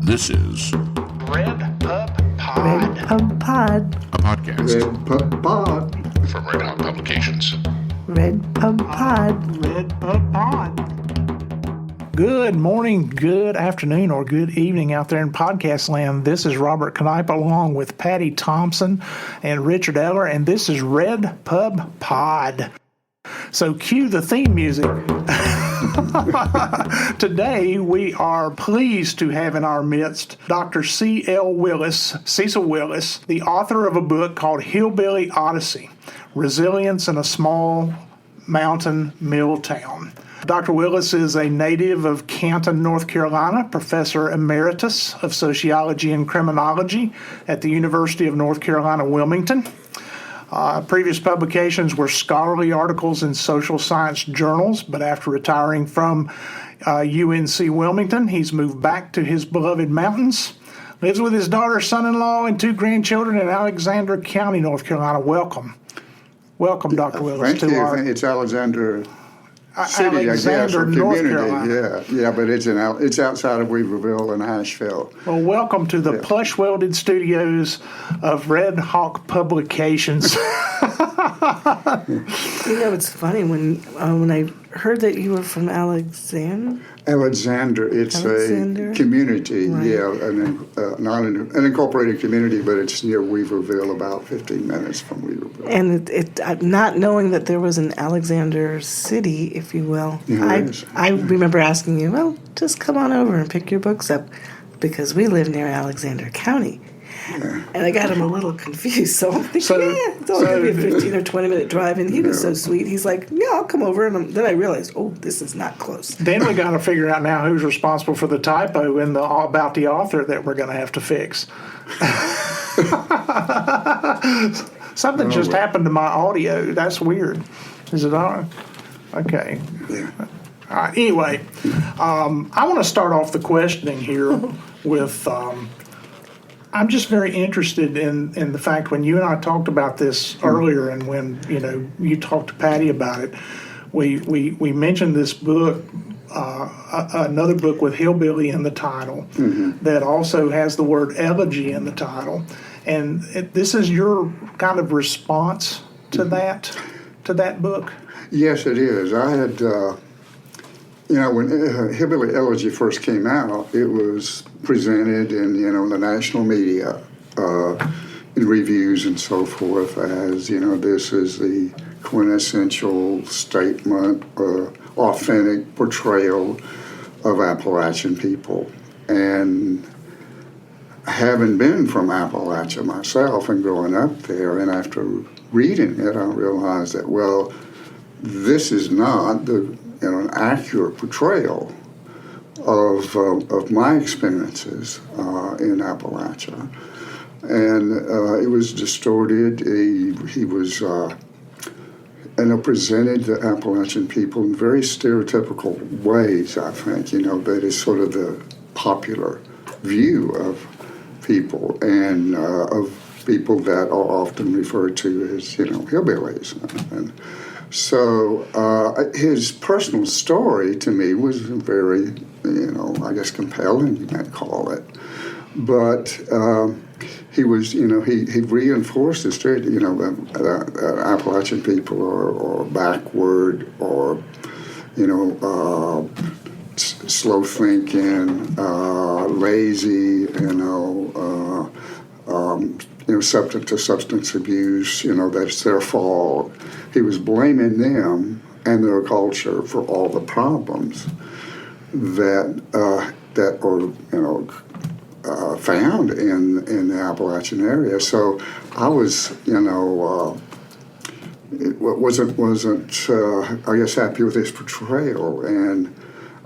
This is RedPubPod. RedPubPod. a podcast RedPubPod. from Redhawk Publications. RedPubPod. RedPubPod. Good morning, good afternoon, or good evening out there in podcast land. This is Robert Knipe along with Patty Thompson and Richard Eller, and this is RedPubPod. So cue the theme music. Today we are pleased to have in our midst Dr. Cecil Willis, the author of a book called Hillbilly Odyssey, Resilience in a Small Mountain Mill Town. Dr. Willis is a native of Canton, North Carolina, professor emeritus of sociology and criminology at the University of North Carolina, Wilmington. Previous publications were scholarly articles in social science journals, but after retiring from UNC Wilmington, he's moved back to his beloved mountains, lives with his daughter, son-in-law, and 2 grandchildren in Alexander County, North Carolina. Welcome, Dr. Willis. Thank you. It's Alexander City, Alexander, I guess, or North community. Carolina. Yeah, but it's outside of Weaverville and Asheville. Well, welcome to the plush welded studios of Redhawk Publications. It's funny when I heard that you were from Alexander. It's a community, right. not an unincorporated community, but it's near Weaverville, about 15 minutes from Weaverville. And not knowing that there was an Alexander City, if you will, I remember asking you, well, just come on over and pick your books up, because we live near Alexander County. Yeah. And I got him a little confused, so I'm thinking, it's only going to be a 15 or 20-minute drive, and he was so sweet. He's like, yeah, I'll come over, and then I realized, this is not close. Then we got to figure out now who's responsible for the typo in the about the author that we're going to have to fix. Something just happened to my audio. That's weird. Is it on? Okay. Yeah. All right. Anyway, I want to start off the questioning here with... I'm just very interested in the fact when you and I talked about this earlier, and when you talked to Patty about it, we mentioned this book, another book with hillbilly in the title, that also has the word elegy in the title, and this is your kind of response to that book. Yes, it is. I had. When Hillbilly Elegy first came out, it was presented in, the national media, in reviews and so forth as, this is the quintessential statement, authentic portrayal of Appalachian people. And having been from Appalachia myself and growing up there, and after reading it, I realized that, this is not an accurate portrayal of my experiences in Appalachia, and it was distorted. He was presented the Appalachian people in very stereotypical ways. I think that is sort of the popular view of people, and of people that are often referred to as hillbillies. And so his personal story to me was very, I guess compelling, you might call it. But he was, he reinforced the story, that Appalachian people are backward, or, slow thinking, lazy, subject to substance abuse, that's their fault. He was blaming them and their culture for all the problems that are found in the Appalachian area. So I was, wasn't I guess happy with his portrayal, and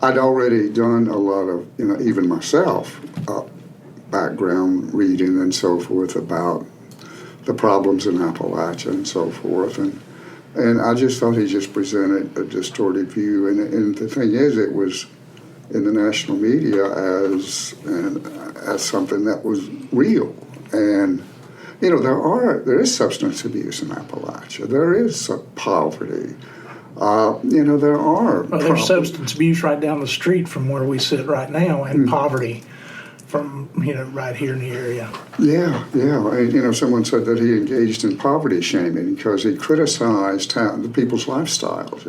I'd already done a lot of, even myself, background reading and so forth about the problems in Appalachia and so forth, and I just thought he just presented a distorted view, and the thing is, it was in the national media as something that was real, and there is substance abuse in Appalachia, there is poverty, there are there's substance abuse right down the street from where we sit right now, and poverty from right here in the area. Yeah. And, someone said that he engaged in poverty shaming because he criticized the people's lifestyles,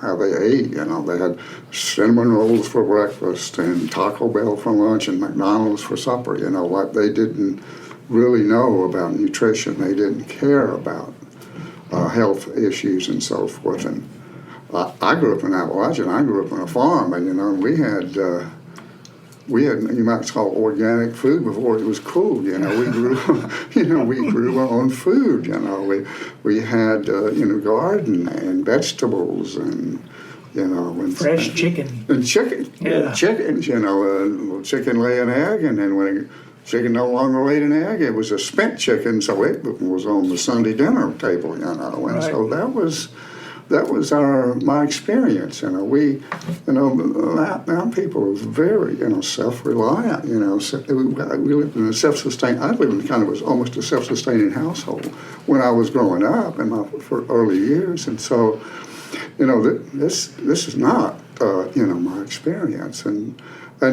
how they ate. They had cinnamon rolls for breakfast and Taco Bell for lunch and McDonald's for supper. What they didn't really know about nutrition. They didn't care about health issues and so forth. And I grew up in Appalachian. I grew up on a farm, and we had you might call it organic food before it was cool. We grew we grew our own food. We had garden and vegetables and and fresh chicken and chicken. Yeah. Chickens. Chicken lay an egg, and then when chicken no longer laid an egg, it was a spent chicken, so it was on the Sunday dinner table. And right. So that was my experience. We mountain people was very self-reliant. We lived in a self-sustained. I lived in kind of almost a self-sustaining household when I was growing up in my early years, and so this is not my experience, and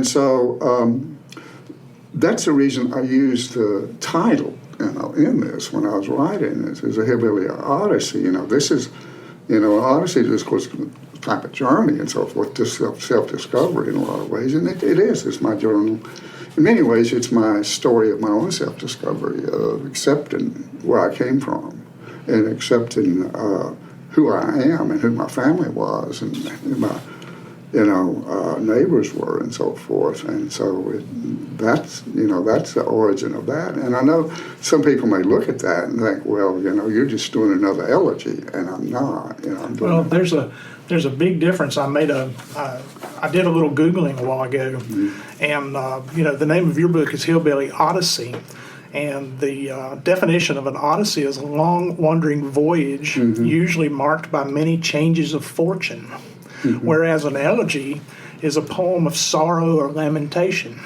so that's the reason I used the title in this when I was writing this as a hillbilly odyssey. This is. Odyssey is, of course, a type of journey and so forth, just self-discovery in a lot of ways. And it is. It's my journal. In many ways, it's my story of my own self-discovery, of accepting where I came from and accepting who I am and who my family was and who my neighbors were and so forth. And so that's the origin of that. And I know some people may look at that and think, well, you're just doing another elegy, and I'm not. I'm doing well, there's a big difference. I did a little Googling a while ago, and the name of your book is Hillbilly Odyssey. And the definition of an odyssey is a long wandering voyage, usually marked by many changes of fortune. Whereas an elegy is a poem of sorrow or lamentation.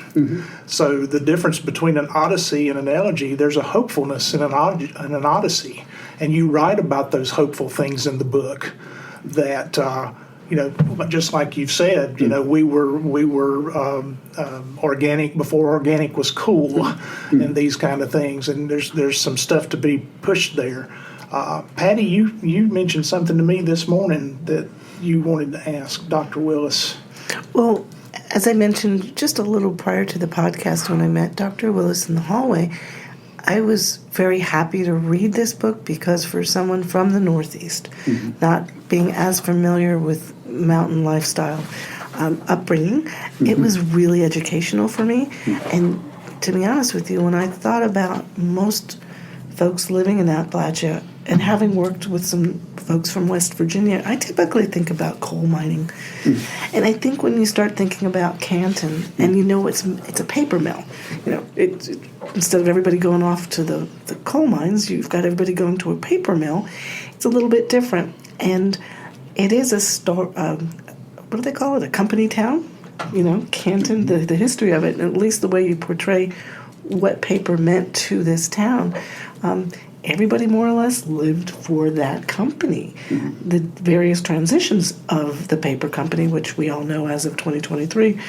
So the difference between an odyssey and an elegy, there's a hopefulness in an odyssey, and you write about those hopeful things in the book. That just like you've said, we were organic before organic was cool, and these kind of things. And there's some stuff to be pushed there. Patty, you mentioned something to me this morning that you wanted to ask Dr. Willis. Well, as I mentioned just a little prior to the podcast when I met Dr. Willis in the hallway, I was very happy to read this book because for someone from the Northeast, not being as familiar with mountain lifestyle upbringing, it was really educational for me. And to be honest with you, when I thought about most folks living in Appalachia and having worked with some folks from West Virginia, I typically think about coal mining. And I think when you start thinking about Canton, and it's a paper mill, instead of everybody going off to the coal mines, you've got everybody going to a paper mill. It's a little bit different. And it is what do they call it, a company town? Canton, the history of it, and at least the way you portray what paper meant to this town. Everybody more or less lived for that company. The various transitions of the paper company, which we all know as of 2023,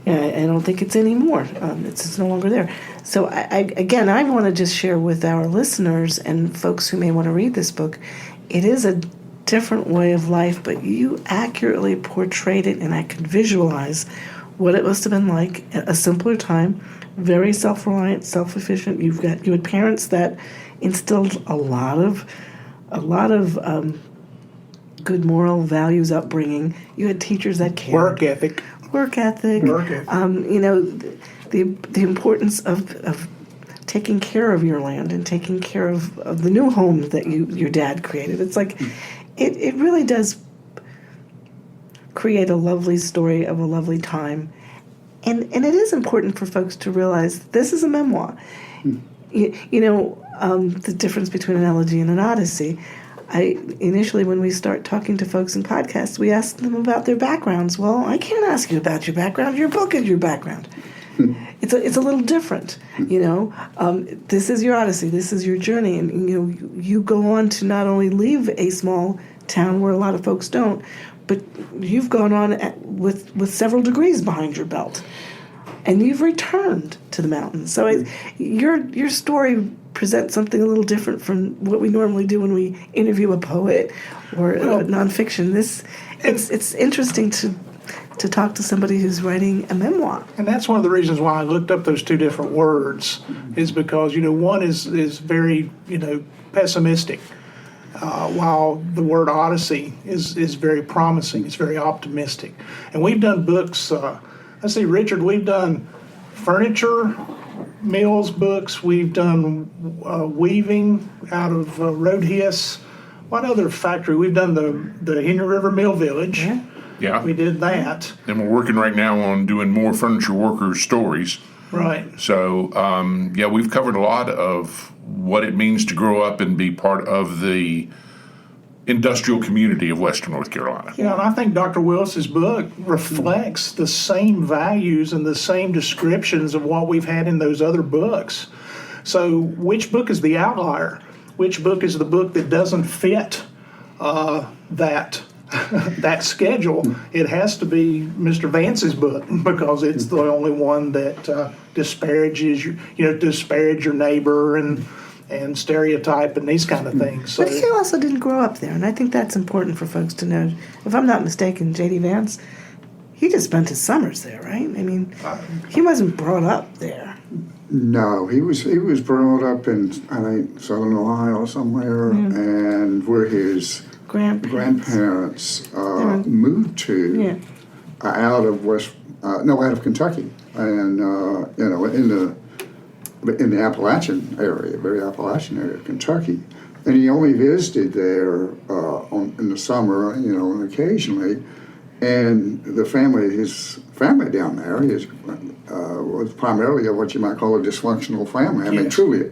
I don't think it's anymore. It's no longer there. So I want to just share with our listeners and folks who may want to read this book, it is a different way of life, but you accurately portrayed it, and I could visualize what it must have been like at a simpler time, very self-reliant, self-efficient. You had parents that instilled a lot of good moral values, upbringing. You had teachers that cared. Work ethic. The importance of taking care of your land and taking care of the new home that your dad created. It's like it really does create a lovely story of a lovely time. And it is important for folks to realize this is a memoir. The difference between an elegy and an odyssey. Initially, when we start talking to folks in podcasts, we ask them about their backgrounds. Well, I can't ask you about your background. Your book is your background. It's a little different, This is your odyssey. This is your journey, and you go on to not only leave a small town where a lot of folks don't, but you've gone on with several degrees behind your belt. and you've returned to the mountains. So your story presents something a little different from what we normally do when we interview a poet or nonfiction. It's interesting to talk to somebody who's writing a memoir. And that's one of the reasons why I looked up those two different words, is because, one is very, pessimistic, while the word Odyssey is very promising. It's very optimistic. And we've done books, let's see, Richard, we've done furniture mills books. We've done weaving out of Roadhiss. What other factory? We've done the Henry River Mill Village. Yeah. We did that. And we're working right now on doing more furniture workers' stories. Right. So, we've covered a lot of what it means to grow up and be part of the industrial community of Western North Carolina. Yeah, and I think Dr. Willis's book reflects the same values and the same descriptions of what we've had in those other books. So which book is the outlier? Which book is the book that doesn't fit that schedule? It has to be Mr. Vance's book, because it's the only one that disparages disparage your neighbor and stereotype and these kind of things. So, but he also didn't grow up there, and I think that's important for folks to know. If I'm not mistaken, J.D. Vance, he just spent his summers there, right? I mean, he wasn't brought up there. No, he was brought up in, I think, Southern Ohio somewhere, and where his grandparents moved to out of Kentucky, and in the Appalachian area, very Appalachian area of Kentucky. And he only visited there in the summer, and occasionally. And his family down there was primarily what you might call a dysfunctional family. I mean, truly,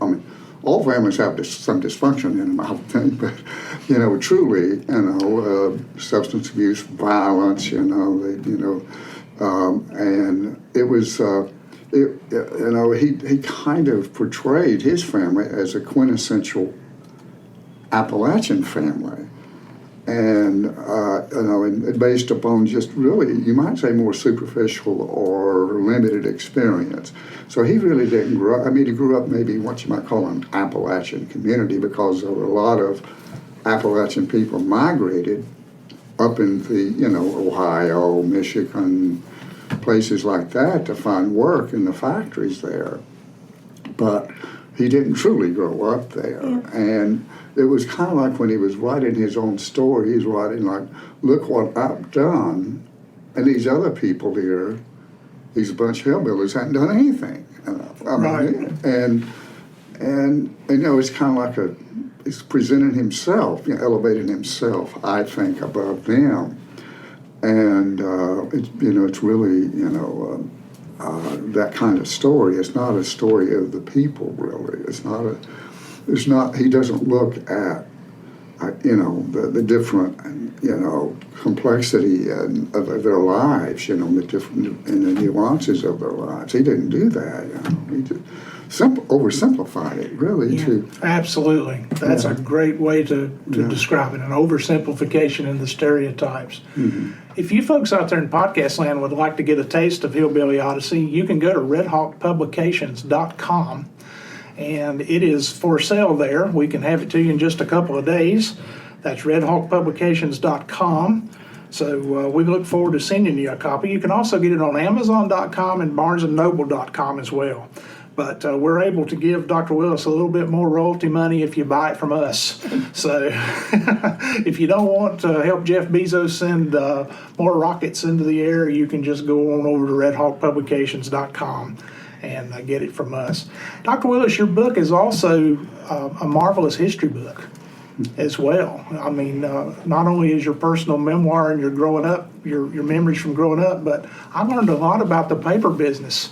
all families have some dysfunction in them, I would think, but, truly, substance abuse, violence, and it was, he kind of portrayed his family as a quintessential Appalachian family. And, and based upon just really, you might say, more superficial or limited experience. So he really didn't grow up. I mean, he grew up maybe what you might call an Appalachian community, because there were a lot of Appalachian people migrated up in the, Ohio, Michigan, places like that to find work in the factories there. But he didn't truly grow up there. Yeah. And it was kind of like when he was writing his own story, he's writing like, look what I've done, and these other people here, these bunch of hillbillies, hadn't done anything. And it's kind of like he's presenting himself, elevating himself, I think, above them. And it's really, that kind of story. It's not a story of the people, really. He doesn't look at, the different, complexity of their lives, the different, and the nuances of their lives. He didn't do that, He just oversimplified it, really, too. Absolutely. That's a great way to describe it, an oversimplification in the stereotypes. Mm-hmm. If you folks out there in podcast land would like to get a taste of Hillbilly Odyssey, you can go to RedhawkPublications.com, and it is for sale there. We can have it to you in just a couple of days. That's RedhawkPublications.com. So we look forward to sending you a copy. You can also get it on Amazon.com and BarnesandNoble.com as well. But we're able to give Dr. Willis a little bit more royalty money if you buy it from us. So if you don't want to help Jeff Bezos send more rockets into the air, you can just go on over to RedhawkPublications.com and get it from us. Dr. Willis, your book is also a marvelous history book as well. I mean, not only is your personal memoir and your growing up, your memories from growing up, but I learned a lot about the paper business.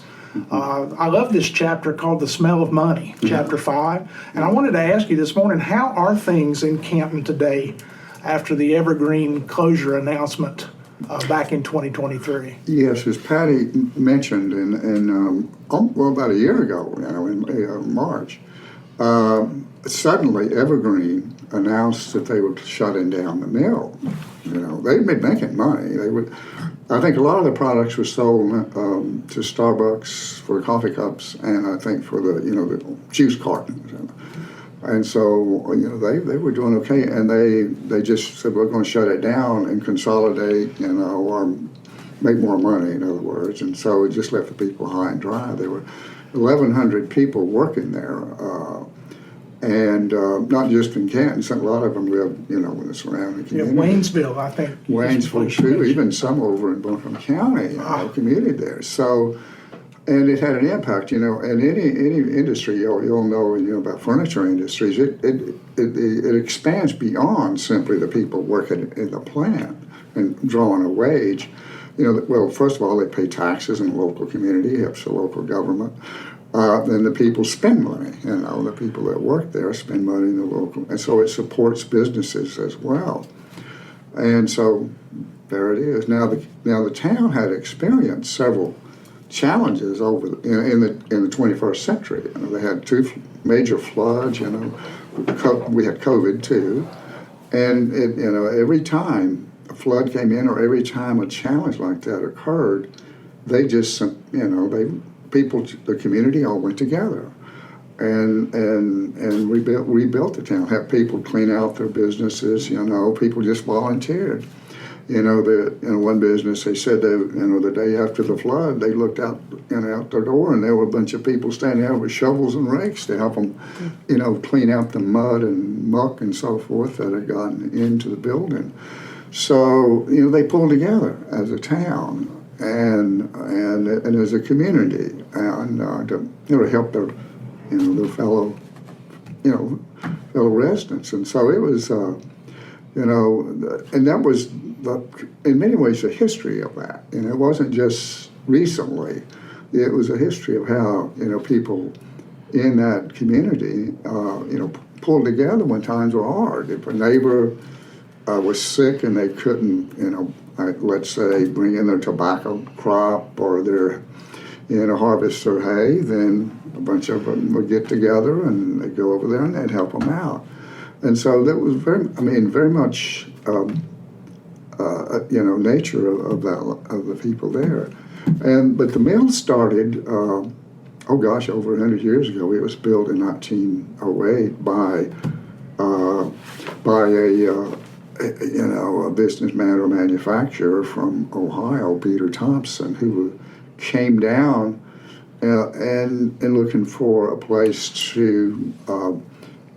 I love this chapter called The Smell of Money, Chapter 5. And I wanted to ask you this morning, how are things in Canton today after the Evergreen closure announcement back in 2023? Yes, as Patty mentioned, about a year ago, in March, Suddenly, Evergreen announced that they were shutting down the mill. They'd been making money. I think a lot of the products were sold to Starbucks for coffee cups, and I think for the juice cartons. And so they were doing okay, and they just said, we're going to shut it down and consolidate, or make more money, in other words. And so it just left the people high and dry. There were 1,100 people working there. And not just in Canton, a lot of them lived, in the surrounding community. Waynesville, I think. Waynesville too, even some over in Buncombe County, commuted there. So, and it had an impact, in any industry, you'll know, about furniture industries, it expands beyond simply the people working in the plant and drawing a wage. Well, first of all, they pay taxes in the local community, helps the local government. Then the people spend money. The people that work there spend money in the local, and so it supports businesses as well. And so there it is. Now the town had experienced several challenges in the 21st century. They had two major floods. We had COVID too, and every time a flood came in or every time a challenge like that occurred, they just the community all went together, and rebuilt the town. Had people clean out their businesses. People just volunteered. One business, they said the day after the flood, they looked out out their door, and there were a bunch of people standing out with shovels and rakes to help them, clean out the mud and muck and so forth that had gotten into the building. So they pulled together as a town. And as a community, and to help their fellow residents, and so it was and that was in many ways the history of that. It wasn't just recently; it was a history of how people in that community pulled together when times were hard. If a neighbor was sick and they couldn't let's say bring in their tobacco crop or their harvest their hay, then a bunch of them would get together and they'd go over there and they'd help them out. And so that was very much nature of the people there. But the mill started over 100 years ago. It was built in 1908 by a businessman or manufacturer from Ohio, Peter Thompson, who came down and looking for a place to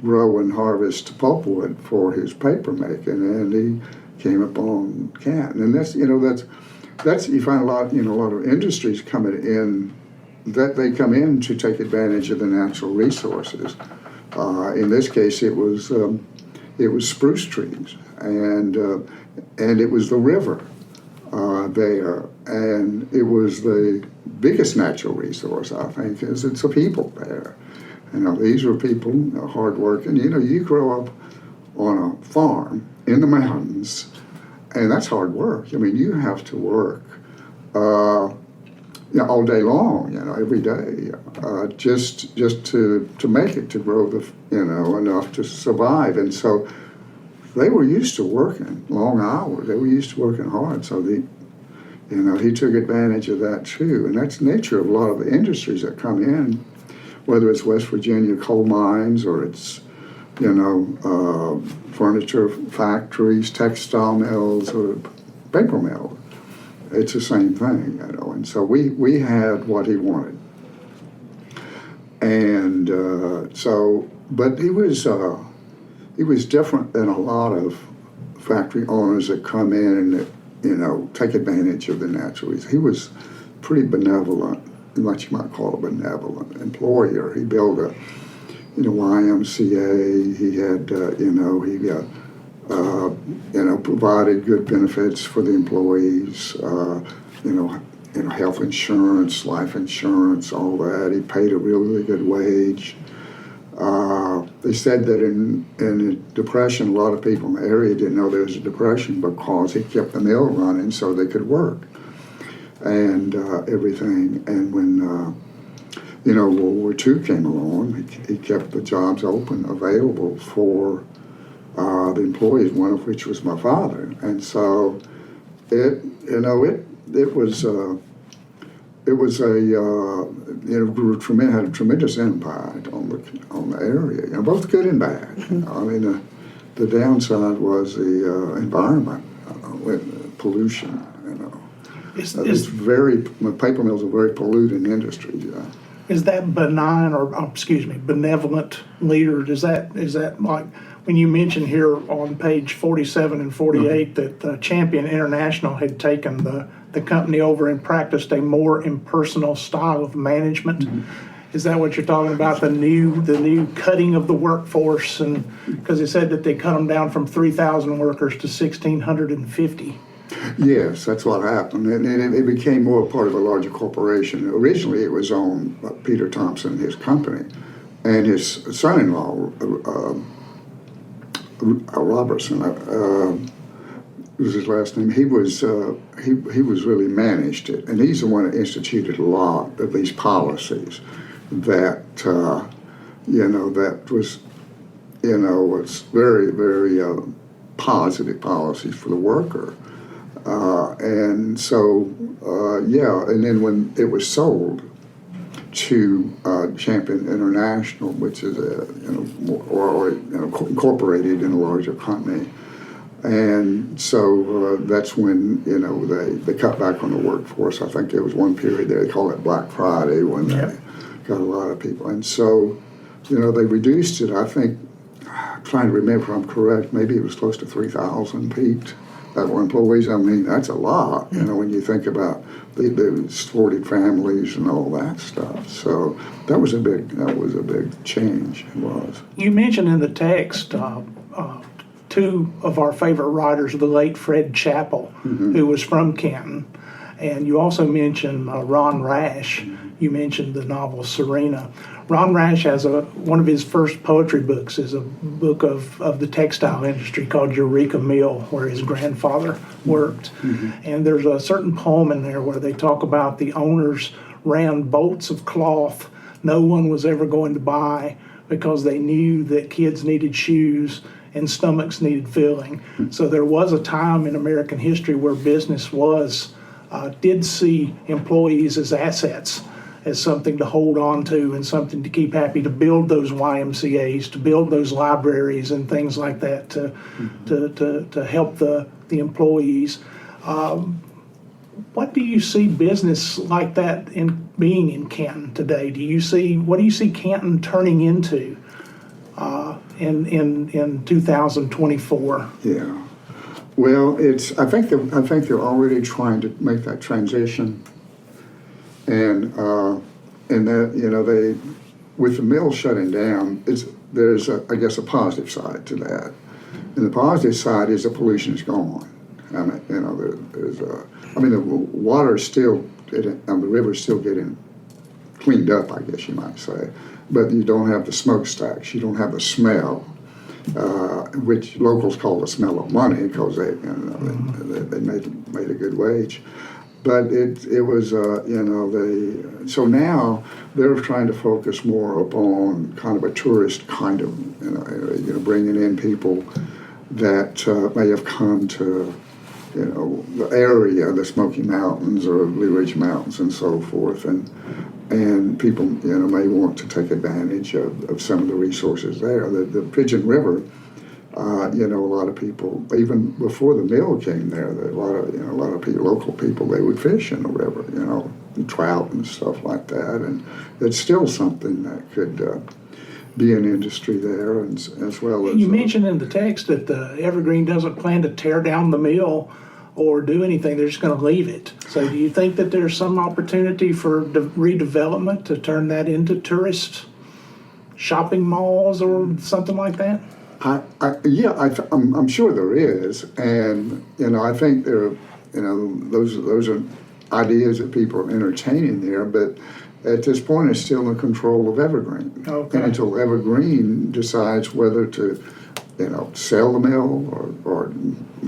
grow and harvest pulpwood for his paper making, and he came upon Canton, and that's you find a lot of industries coming in that they come in to take advantage of the natural resources. In this case, it was spruce trees, and it was the river there, and it was the biggest natural resource, I think, is it's the people there. These were people, hardworking. You grow up on a farm in the mountains, and that's hard work. You have to work all day long, every day, just to make it, to grow enough to survive. And so they were used to working long hours. They were used to working hard. So he took advantage of that too. And that's the nature of a lot of the industries that come in, whether it's West Virginia coal mines or it's furniture factories, textile mills, or paper mills. It's the same thing, And so we had what he wanted, and but he was different than a lot of factory owners that come in and take advantage of the natural resources. He was pretty benevolent, what you might call a benevolent employer. He built a YMCA. He had provided good benefits for the employees, health insurance, life insurance, all that. He paid a really good wage. They said that in the Depression, a lot of people in the area didn't know there was a Depression because he kept the mill running so they could work and everything. And when World War II came along, he kept the jobs open, available for the employees, one of which was my father. And so it was had a tremendous impact on the area, both good and bad. The downside was the environment with pollution. Paper mills are very polluting industries. Is that benign benevolent leader? Is that like when you mention here on page 47 and 48 that Champion International had taken the company over and practiced a more impersonal style of management? Is that what you're talking about? The new cutting of the workforce, and because it said that they cut them down from 3,000 workers to 1,650. Yes, that's what happened, and it became more part of a larger corporation. Originally, it was owned by Peter Thompson and his company, and his son-in-law, Robertson, was his last name. He was really managed it, and he's the one that instituted a lot of these policies that that was was very, very positive policies for the worker. And so, and then when it was sold to Champion International, which is incorporated in a larger company, and so that's when they cut back on the workforce. I think there was one period there, they call it Black Friday, when they got a lot of people, and so they reduced it. I think, trying to remember if I'm correct, maybe it was close to 3,000 peaked. That were employees. That's a lot, when you think about the supported families and all that stuff. So that was a big change. It was. You mentioned in the text two of our favorite writers, the late Fred Chappell, who was from Canton, and you also mentioned Ron Rash. You mentioned the novel Serena. Ron Rash has one of his first poetry books is a book of the textile industry called Eureka Mill, where his grandfather worked. And there's a certain poem in there where they talk about the owners ran bolts of cloth no one was ever going to buy because they knew that kids needed shoes and stomachs needed filling. So there was a time in American history where business did see employees as assets, as something to hold on to and something to keep happy, to build those YMCAs, to build those libraries and things like that to help the employees. What do you see business like that being in Canton today? What do you see Canton turning into in 2024? Yeah. Well, I think they're already trying to make that transition. And that they, with the mill shutting down, there's I guess a positive side to that, and the positive side is the pollution is gone. The water is still, the river is still getting cleaned up, I guess you might say, but you don't have the smokestacks, you don't have the smell, which locals call the smell of money because they made a good wage. But it was, so now they're trying to focus more upon kind of a tourist kind of, bringing in people that may have come to, the area, the Smoky Mountains or Blue Ridge Mountains and so forth. And people, may want to take advantage of some of the resources there. The Pigeon River, a lot of people, even before the mill came there, a lot of people, local people, they would fish in the river, and trout and stuff like that. And it's still something that could be an industry there, and as well as. You mentioned in the text that the Evergreen doesn't plan to tear down the mill or do anything; they're just going to leave it. So, do you think that there's some opportunity for redevelopment to turn that into tourist shopping malls or something like that? I'm sure there is, and I think there, those are ideas that people are entertaining there. But at this point, it's still in control of Evergreen, and until Evergreen decides whether to, sell the mill or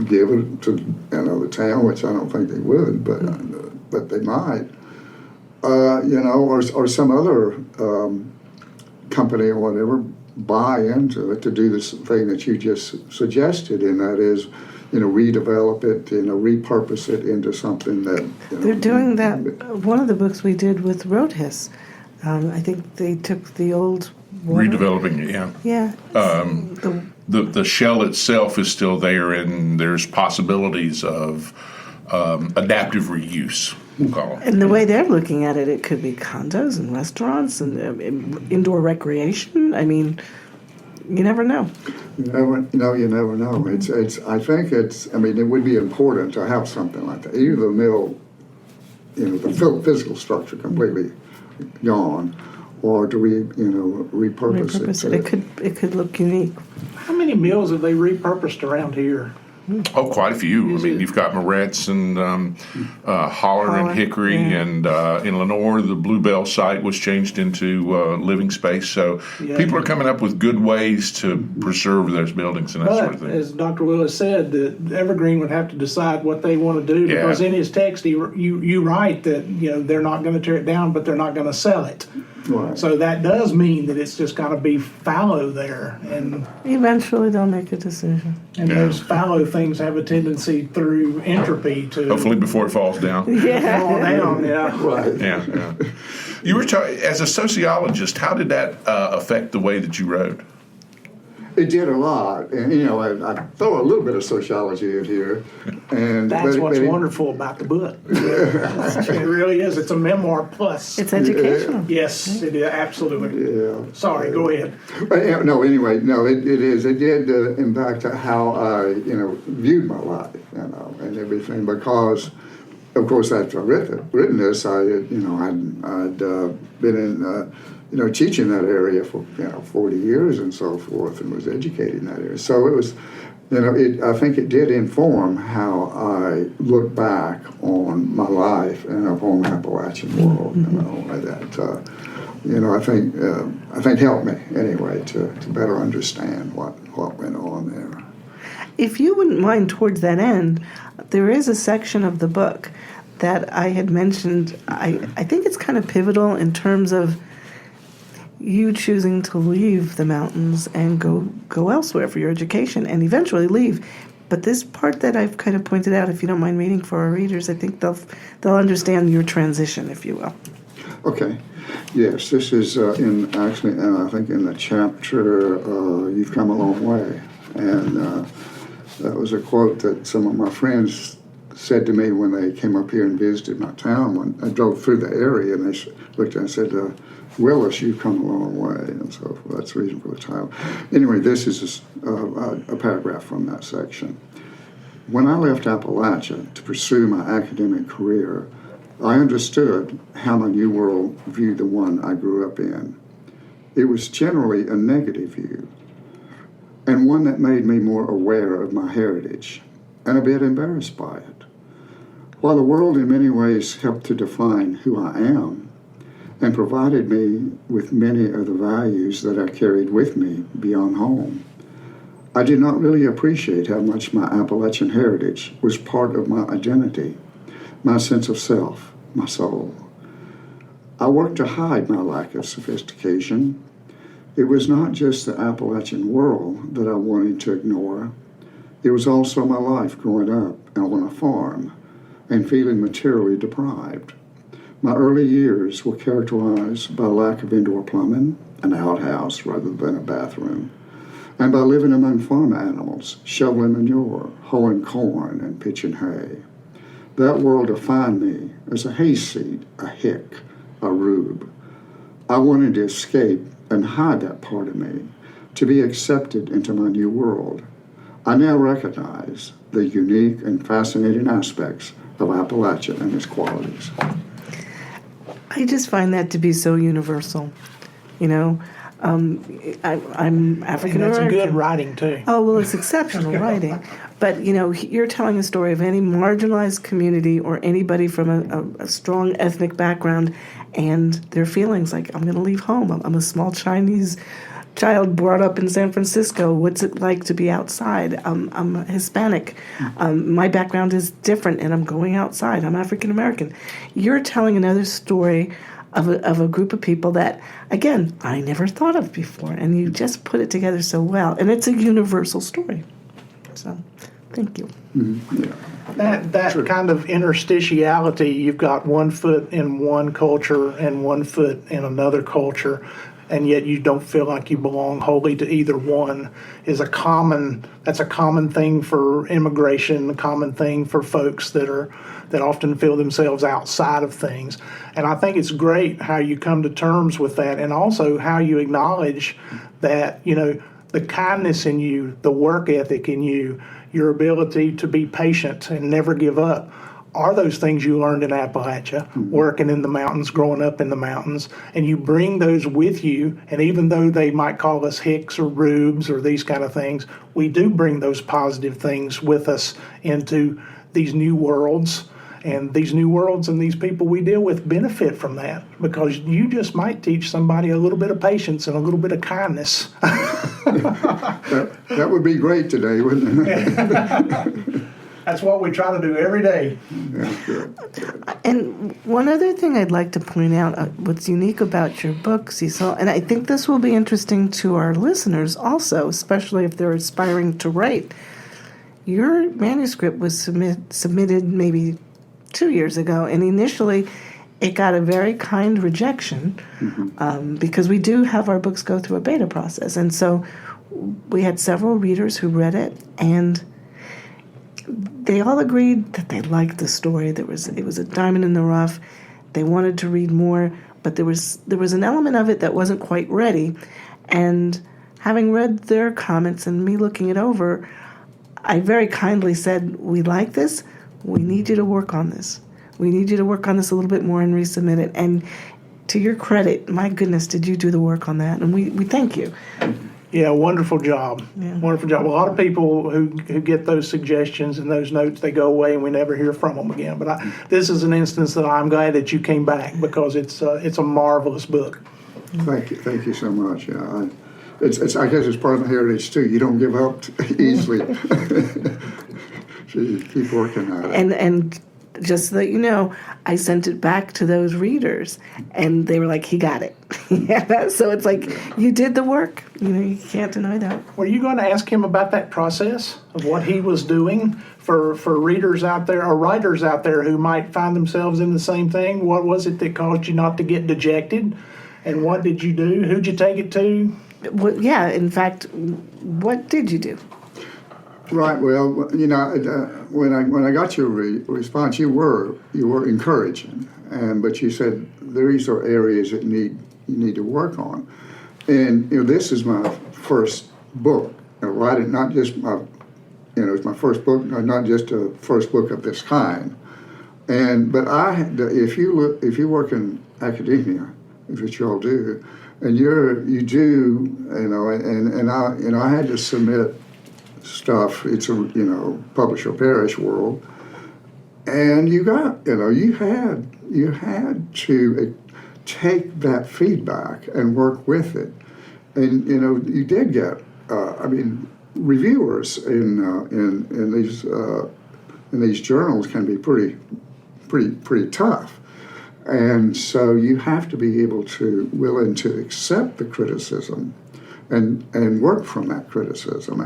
give it to the town, which I don't think they would, but they might. or some other company or whatever buy into it to do this thing that you just suggested, and that is, redevelop it, repurpose it into something that. They're doing that. One of the books we did with Roadhiss, I think they took the old water. Redeveloping it, yeah. Yeah. The shell itself is still there, and there's possibilities of adaptive reuse, we'll call it. And the way they're looking at it, it could be condos and restaurants and indoor recreation. I mean, you never know. You never know. I think it would be important to have something like that. Either the mill, the physical structure completely gone, or do we, repurpose it? It could look unique. How many mills have they repurposed around here? Oh, quite a few. I mean, you've got Moretz and Holler and Hickory, yeah. and in Lenore, the Bluebell site was changed into living space. So people are coming up with good ways to preserve those buildings and that sort of thing. As Dr. Willis said, the Evergreen would have to decide what they want to do, because in his text, you write that they're not going to tear it down, but they're not going to sell it. Right. So that does mean that it's just got to be fallow there, and Eventually they'll make a decision. those fallow things have a tendency through entropy to Hopefully before it falls down. fall down. Yeah, Right. Yeah. You were as a sociologist, how did that affect the way that you wrote? It did a lot, and I throw a little bit of sociology in here, and that's what's wonderful about the book. It really is. It's a memoir plus. It's educational. Yes, it is, absolutely. Yeah. Sorry, go ahead. It is. It did impact how I, viewed my life, and everything, because, of course, after I'd written this, I'd been in. Teaching that area for 40 years and so forth, and was educated in that area. So it was, I think it did inform how I look back on my life and upon the Appalachian world. I think helped me anyway to better understand what went on there. If you wouldn't mind, towards that end, there is a section of the book that I had mentioned. I think it's kind of pivotal in terms of you choosing to leave the mountains and go elsewhere for your education and eventually leave. But this part that I've kind of pointed out, if you don't mind reading for our readers, I think they'll understand your transition, if you will. Okay. Yes, this is I think in the chapter, You've Come a Long Way. And that was a quote that some of my friends said to me when they came up here and visited my town. When I drove through the area, and they looked at it and said, Willis, you've come a long way, and so forth. That's the reason for the title. Anyway, this is a paragraph from that section. When I left Appalachia to pursue my academic career, I understood how my new world viewed the one I grew up in. It was generally a negative view, and one that made me more aware of my heritage, and a bit embarrassed by it. While the world in many ways helped to define who I am, and provided me with many of the values that I carried with me beyond home, I did not really appreciate how much my Appalachian heritage was part of my identity, my sense of self, my soul. I worked to hide my lack of sophistication. It was not just the Appalachian world that I wanted to ignore. It was also my life growing up on a farm and feeling materially deprived. My early years were characterized by lack of indoor plumbing, an outhouse rather than a bathroom, and by living among farm animals, shoveling manure, hoeing corn, and pitching hay. That world defined me as a hayseed, a hick, a rube. I wanted to escape and hide that part of me, to be accepted into my new world. I now recognize the unique and fascinating aspects of Appalachia and its qualities. I just find that to be so universal. I'm African American. That's good writing too. Oh, well, it's exceptional writing. But, you're telling a story of any marginalized community or anybody from a strong ethnic background and their feelings like, I'm going to leave home. I'm a small Chinese child brought up in San Francisco. What's it like to be outside? I'm Hispanic. My background is different, and I'm going outside. I'm African American. You're telling another story of a group of people that, again, I never thought of before, and you just put it together so well. And it's a universal story. So, thank you. Mm-hmm. Yeah. That kind of interstitiality, you've got one foot in one culture and one foot in another culture, and yet you don't feel like you belong wholly to either one, that's a common thing for immigration, a common thing for folks that often feel themselves outside of things. And I think it's great how you come to terms with that, and also how you acknowledge that, the kindness in you, the work ethic in you, your ability to be patient and never give up are those things you learned in Appalachia, working in the mountains, growing up in the mountains, and you bring those with you. And even though they might call us hicks or rubes or these kind of things, we do bring those positive things with us into these new worlds. And these new worlds and these people we deal with benefit from that, because you just might teach somebody a little bit of patience and a little bit of kindness. That would be great today, wouldn't it? That's what we try to do every day. Yeah, good. And one other thing I'd like to point out, what's unique about your book, Cecil, and I think this will be interesting to our listeners also, especially if they're aspiring to write. Your manuscript was submitted maybe 2 years ago, and initially it got a very kind rejection because we do have our books go through a beta process. And so we had several readers who read it, and they all agreed that they liked the story. It was a diamond in the rough. They wanted to read more, but there was an element of it that wasn't quite ready. And having read their comments and me looking it over, I very kindly said, we like this. We need you to work on this. We need you to work on this a little bit more and resubmit it. And to your credit, my goodness, did you do the work on that? And we thank you. Yeah, wonderful job. Yeah. Wonderful job. A lot of people who get those suggestions and those notes, they go away and we never hear from them again. But this is an instance that I'm glad that you came back, because it's a marvelous book. Thank you so much. Yeah, it's I guess it's part of my heritage too. You don't give up easily. So you keep working at it. And just so that you know, I sent it back to those readers, and they were like, he got it. Yeah, so it's like, you did the work. You can't deny that. Were you going to ask him about that process of what he was doing for readers out there or writers out there who might find themselves in the same thing? What was it that caused you not to get dejected? And what did you do? Who'd you take it to? Well, yeah, in fact, what did you do? Right. Well, when I got your response, you were encouraging, but you said these are areas that you need to work on, and this is my first book. Writing, not just it's my first book, not just a first book of this kind, but if you work in academia, which you all do, and you do, I had to submit stuff. It's a publish or perish world, and you had to take that feedback and work with it, and you did get reviewers in these journals can be pretty tough, and so you have to be willing to accept the criticism and work from that criticism,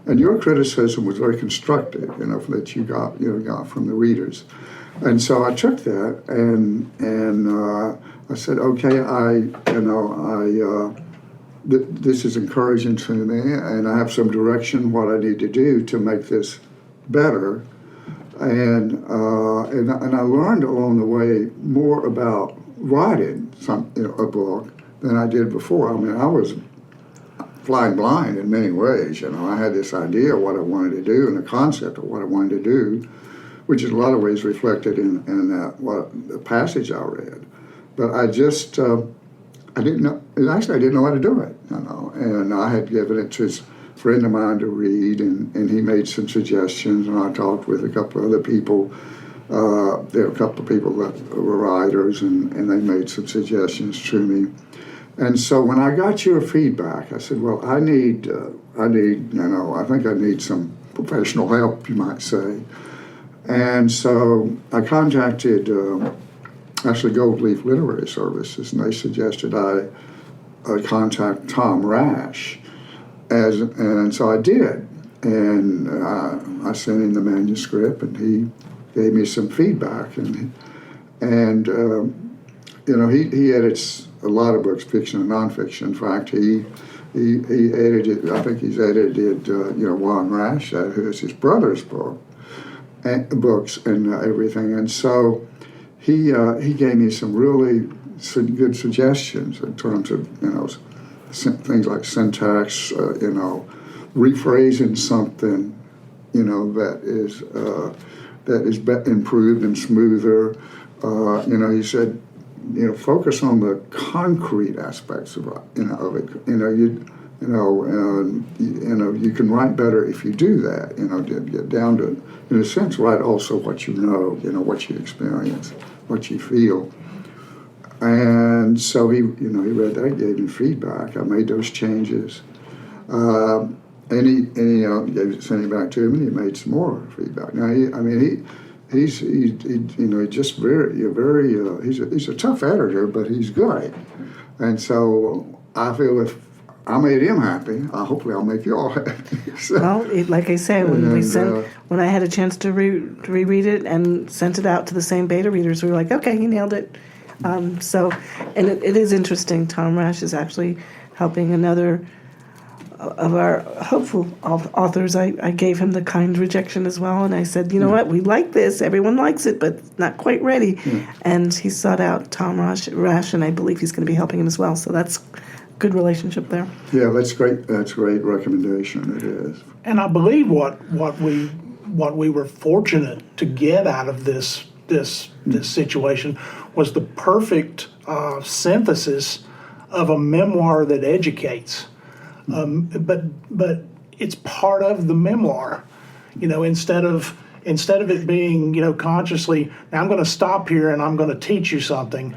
and your criticism was very constructive, that you got from the readers, and so I took that and I said, okay, this is encouraging to me, and I have some direction what I need to do to make this better, and I learned along the way more about writing a book than I did before. I was flying blind in many ways. I had this idea of what I wanted to do and the concept of what I wanted to do, which is in a lot of ways reflected in the passage I read. But I just I didn't know. Actually, I didn't know how to do it. And I had given it to a friend of mine to read, and he made some suggestions, and I talked with a couple of other people. There were a couple of people that were writers, and they made some suggestions to me. And so when I got your feedback, I said, well, I think I need some professional help, you might say. And so I contacted actually Gold Leaf Literary Services, and they suggested I contact Tom Rash. And so I did. And I sent him the manuscript, and he gave me some feedback. And he edits a lot of books, fiction and nonfiction. In fact, he edited, I think he's edited, Juan Rash, who is his brother's books and everything. And so he gave me some really good suggestions in terms of, things like syntax, rephrasing something, that is improved and smoother. He said, focus on the concrete aspects of it. You can write better if you do that. Get down to, in a sense, write also what you know. What you experience, what you feel. And so he read that, gave me feedback. I made those changes, and he sent it back to him, and he made some more feedback. Now, he's a tough editor, but he's good. And so I feel if I made him happy, hopefully I'll make you all happy. So, well, like I say, when I had a chance to reread it and sent it out to the same beta readers, we were like, okay, he nailed it. And it is interesting. Tom Rash is actually helping another of our hopeful authors. I gave him the kind rejection as well, and I said, you know what, we like this. Everyone likes it, but not quite ready. And he sought out Tom Rash, and I believe he's going to be helping him as well. So that's a good relationship there. Yeah, that's great. That's a great recommendation. It is. And I believe what we were fortunate to get out of this situation was the perfect synthesis of a memoir that educates. But it's part of the memoir, instead of it being, consciously, now I'm going to stop here and I'm going to teach you something.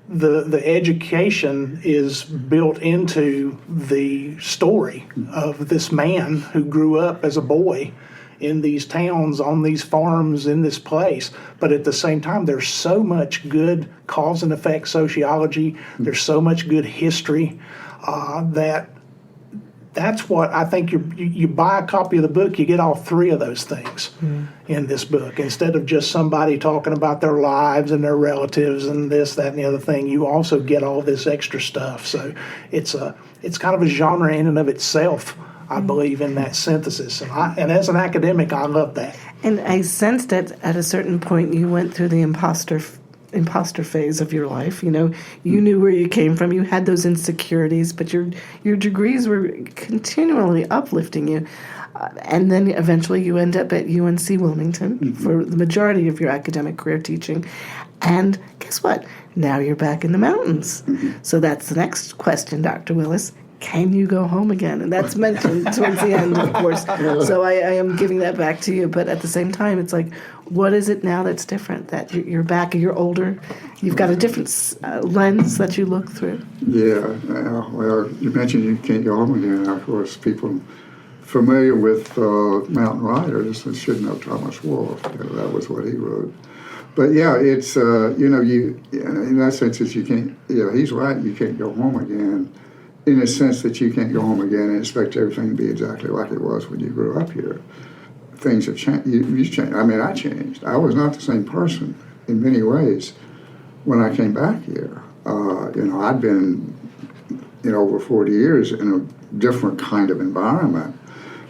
The education is built into the story of this man who grew up as a boy in these towns, on these farms, in this place. But at the same time, there's so much good cause and effect sociology. There's so much good history that's what I think you buy a copy of the book, you get all three of those things in this book. Instead of just somebody talking about their lives and their relatives and this, that, and the other thing, you also get all this extra stuff. So it's kind of a genre in and of itself, I believe, in that synthesis. And as an academic, I love that. And I sensed that at a certain point you went through the imposter phase of your life. You knew where you came from. You had those insecurities, but your degrees were continually uplifting you. And then eventually you end up at UNC Wilmington for the majority of your academic career teaching. And guess what? Now you're back in the mountains. So that's the next question, Dr. Willis. Can you go home again? And that's mentioned towards the end, of course. So I am giving that back to you. But at the same time, it's like, what is it now that's different? That you're back, you're older, you've got a different lens that you look through. Yeah. Well, you mentioned you can't go home again. Of course, people familiar with mountain riders should know Thomas Wolfe. That was what he wrote. But yeah, it's, you in that sense, you can't, he's right, you can't go home again. In a sense that you can't go home again and expect everything to be exactly like it was when you grew up here. Things have changed. You changed. I mean, I changed. I was not the same person in many ways when I came back here. I'd been, over 40 years in a different kind of environment,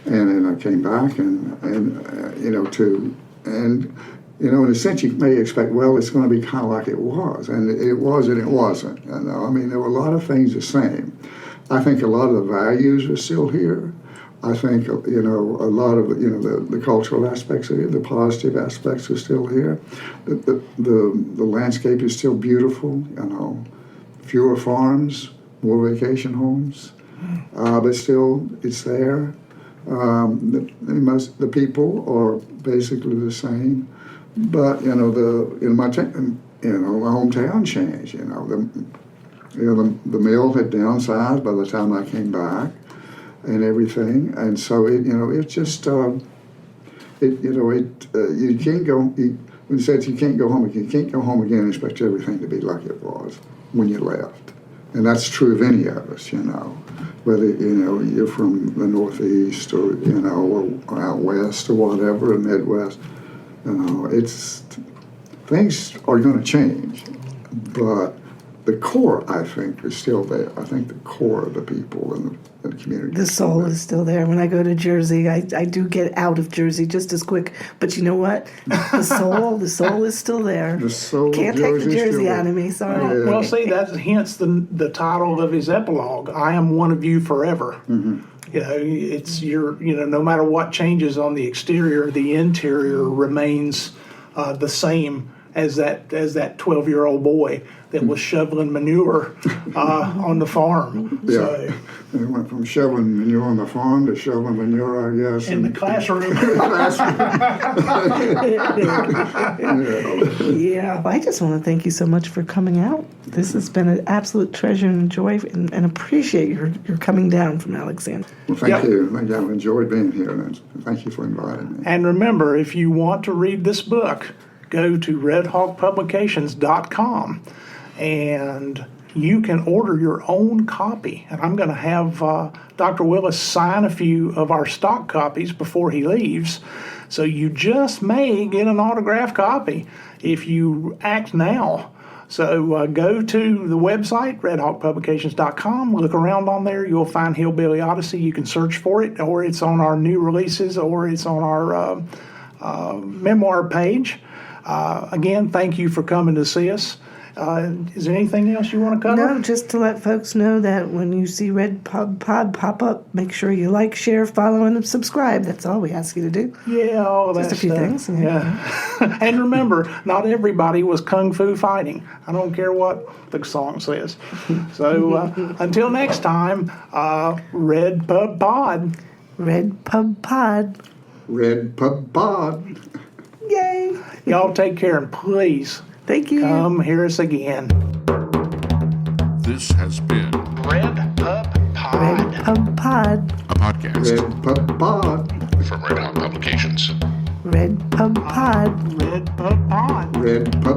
and then I came back in a sense you may expect, well, it's going to be kind of like it was, and it was and it wasn't. There were a lot of things the same. I think a lot of the values are still here. I think, a lot of, the cultural aspects of it, the positive aspects are still here. The landscape is still beautiful, fewer farms, more vacation homes, but still it's there. The people are basically the same, but, my hometown changed, the mill had downsized by the time I came back, and everything, and so it just you can't go. When it says you can't go home again, you can't go home again and expect everything to be like it was when you left, and that's true of any of us, whether you're from the Northeast or or out west or whatever, or Midwest. It's things are going to change, but the core, I think, is still there. I think the core of the people in the community. The soul is still there. When I go to Jersey, I do get out of Jersey just as quick. But you know what? The soul is still there. The soul Can't of take the Jersey still out of me. Sorry. Yeah. Well, see, that's hence the title of his epilogue. I am one of you forever. Mm-hmm. It's no matter what changes on the exterior, the interior remains the same as that 12-year-old boy that was shoveling manure on the farm. Yeah. So, They went from shoveling manure on the farm to shoveling manure, I guess. in the classroom. Yeah, I just want to thank you so much for coming out. This has been an absolute treasure and joy, and appreciate your coming down from Alexander. Well, thank Yep. you. I've enjoyed being here, and thank you for inviting me. And remember, if you want to read this book, go to redhawkpublications.com and you can order your own copy. And I'm going to have Dr. Willis sign a few of our stock copies before he leaves. So you just may get an autographed copy if you act now. So go to the website, redhawkpublications.com. Look around on there. You'll find Hillbilly Odyssey. You can search for it, or it's on our new releases, or it's on our memoir page. Again, thank you for coming to see us. Is there anything else you want to cover? No, just to let folks know that when you see RedPubPod pop up, make sure you like, share, follow, and subscribe. That's all we ask you to do. Yeah, all of that Just a few stuff. things. Yeah. And remember, not everybody was kung fu fighting. I don't care what the song says. So until next time, RedPubPod. RedPubPod. RedPubPod. Yay! Y'all take care, and please Thank you. come hear us again. This has been RedPubPod. RedPubPod. a podcast RedPubPod. from Redhawk Publications. RedPubPod. RedPubPod. RedPub.